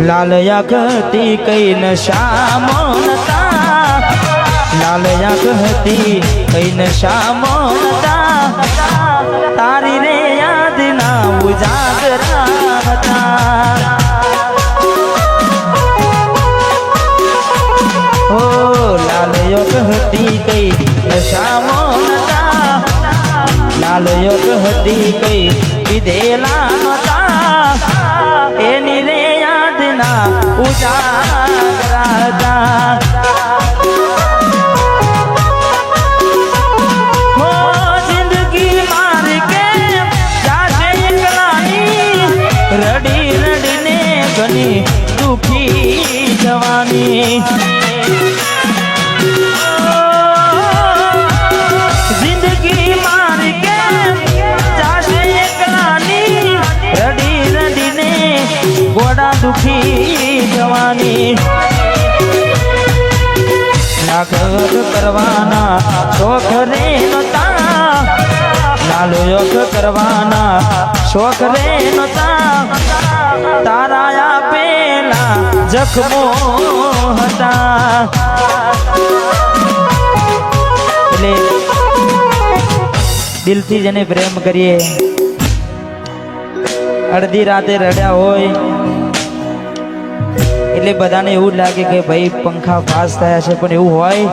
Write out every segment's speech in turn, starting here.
लाल आँखती कई नशा मोनता लाल आँखती कई नशा मोनता तारी रे याद ना उजागरा था ओ लाल आँखती कई नशा मोनता लाल आँखती कई विधेला नता एनी रे याद ना उजागरा था हो जिंदगी मार के जाके एकलानी रड़ी रड़ी ने घनी दुखी जवानी जिंदगी मार के जाके एकलानी रड़ी रड़ी ने गोड़ा दुखी जवानी लाख करवाना शौक रे नता लालो योग करवाना शौक रे नता ताराया पेला जख्मो हता એટલે દિલથી જેને પ્રેમ કરીએ અડધી રાતે રડ્યા હોય એટલે બધાને એવું લાગે કે ભાઈ પંખા પાસ થયા છે પણ એવું હોય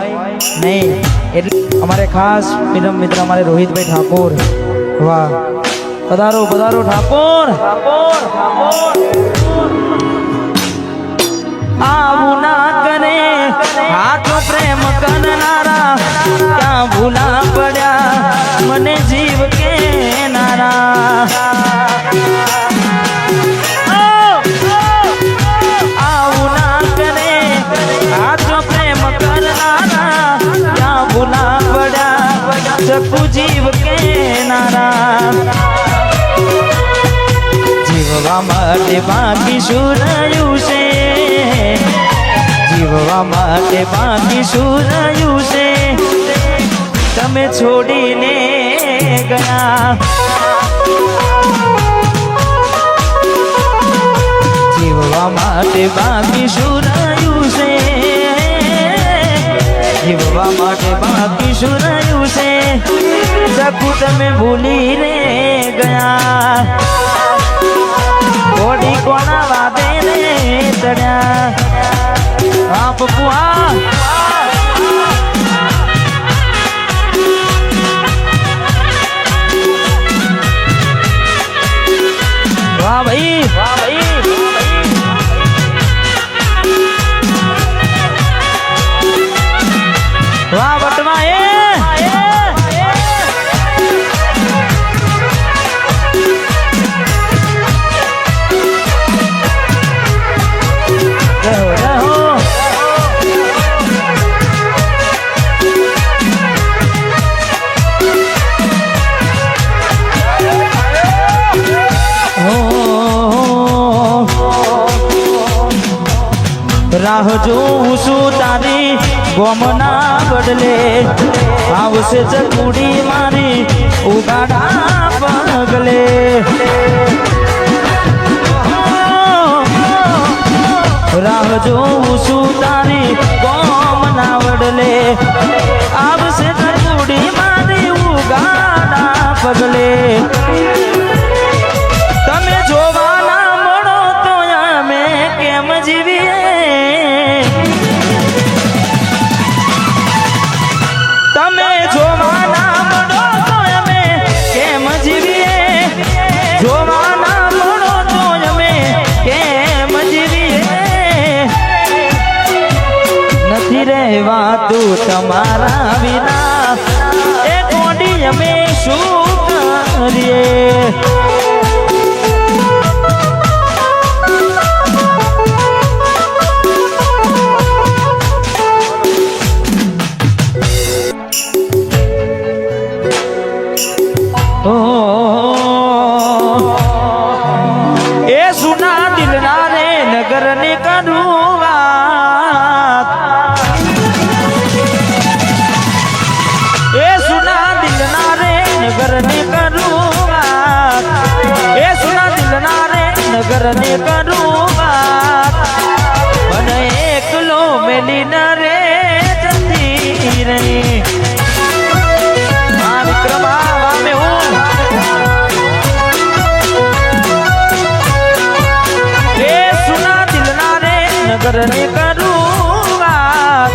નહીં એટલે અમારે ખાસ ફિલ્મ મિત્ર અમારે રોહિતભાઈ ઠાકોર વાહ પધારો પધારો ઠાકોર આવું ના કરે હાથ પ્રેમ કરનારા ક્યાં ભૂલા પડ્યા મને જીવ કે નારા सकू जीव के नारा जीववा माटे बाकी शुरायु से जीववा माटे बाकी शुरायु से तमे छोड़ी ने गया जीववा माटे बाकी शुरायु से जीववा माटे बाकी शुरायु से सकू तमे भूली रे गया गोड़ी कोना वादे रे चढ़्या आप पुआ वाह भाई वाह भाई वाह बटवा राह जोऊं छू तारी गोमना बदले आवशे चकूड़ी मारी उगाड़ा पगले राह जोऊं छू तारी गोमना बदले आवशे चकूड़ी मारी उगाड़ा पगले तमे जोवाना मळो तो अमे केम जीवीए तमे जोवाना मळो तो अमे केम जीवीए जोवाना मळो तो अमे केम जीवीए नथी रहेवातुं तमारा विना ए कोडी अमे शुं करीए नगर ने करूँ बात ए सुना दिल ना रे नगर ने करूँ बात ए सुना दिल ना रे नगर ने करूँ बात નગર ને કરું વાત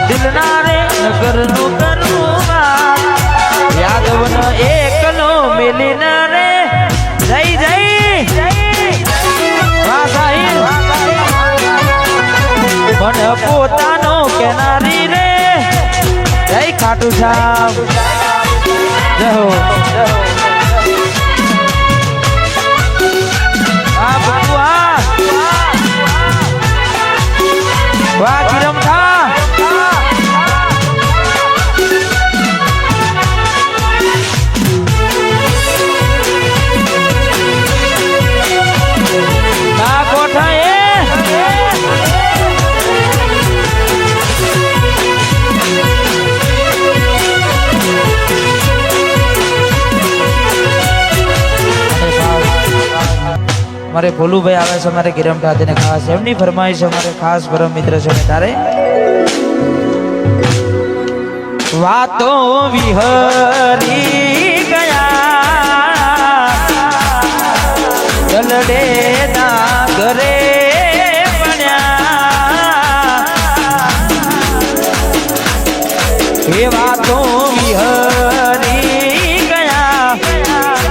દિલના રે નગર નું કરું વાત યાદવ ન એકલો મિલીન રે જય જય મન પોતાનો કેનારી રે જય ખાટુ શ્યામ જય હો વાહ કિરમ ખા ના કોઠા એ મારે ભોલુભાઈ આવે છે મારે કિરમ ઠાકોરને ખાસ એમની ફરમાઈશ અમારે ખાસ પરમ મિત્ર છે તારે વાતો વિહરી ગયા દલડે ના ઘરે બન્યા એ વાતો વિહરી ગયા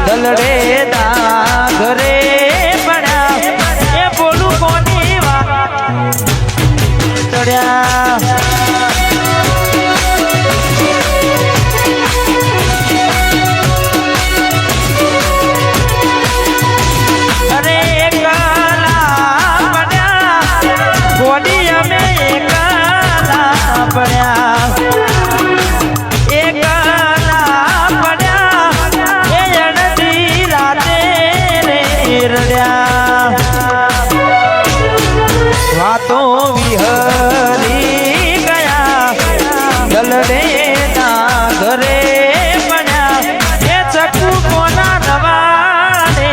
દલડે ના ઘરે વાતો વિહરી ગયા દલડે ના ઘરે બન્યા એ ચકુ કોના નવાને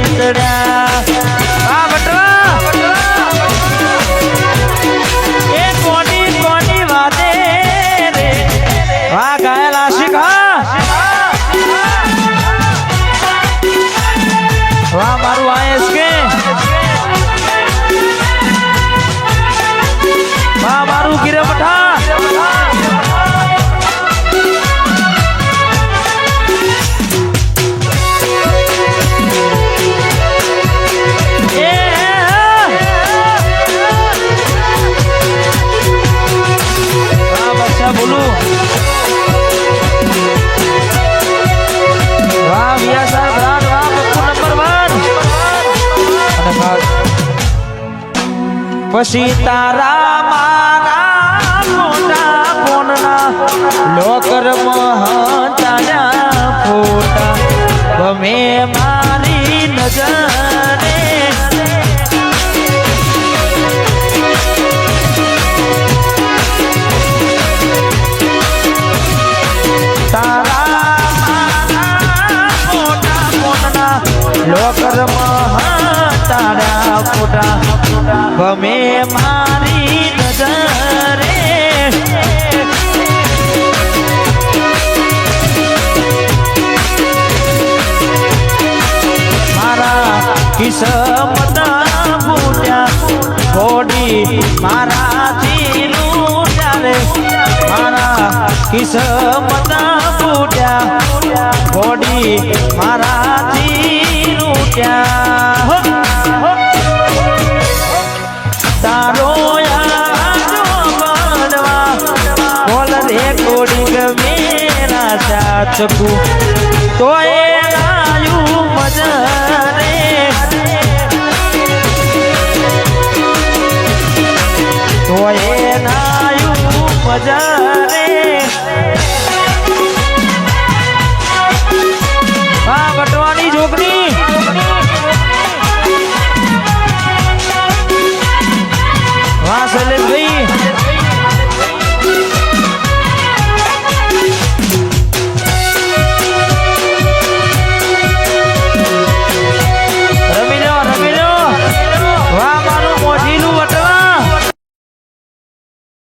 ચડ્યા એ કોની કોની વાતે રે વાહ ગાયેલા શીખા વાહ મારું આયસ કે મારું ગિરમઠા બોલું વાહ વિયા સાહેબ રાત વાહ નંબર 1 પછી તારા મારા મોટા ફોનના લોકર મહાતાના ફોટા ગમે મારી નજરે તારા મારા મોટા ફોનના લોકર મહાતાના ફોટા ગમે મારી નજરે મારા કિસ્મત ફૂટ્યા ઘોડી મારાથી લૂટ્યા રે મારા કિસ્મત ફૂટ્યા ઘોડી મારાથી લૂટ્યા તારો યાદો બનવા બોલ રે કોડી મેરા સાચકુ તો એ આયુ મજરે તો એ આયુ મજરે આ બટવાની છોકરી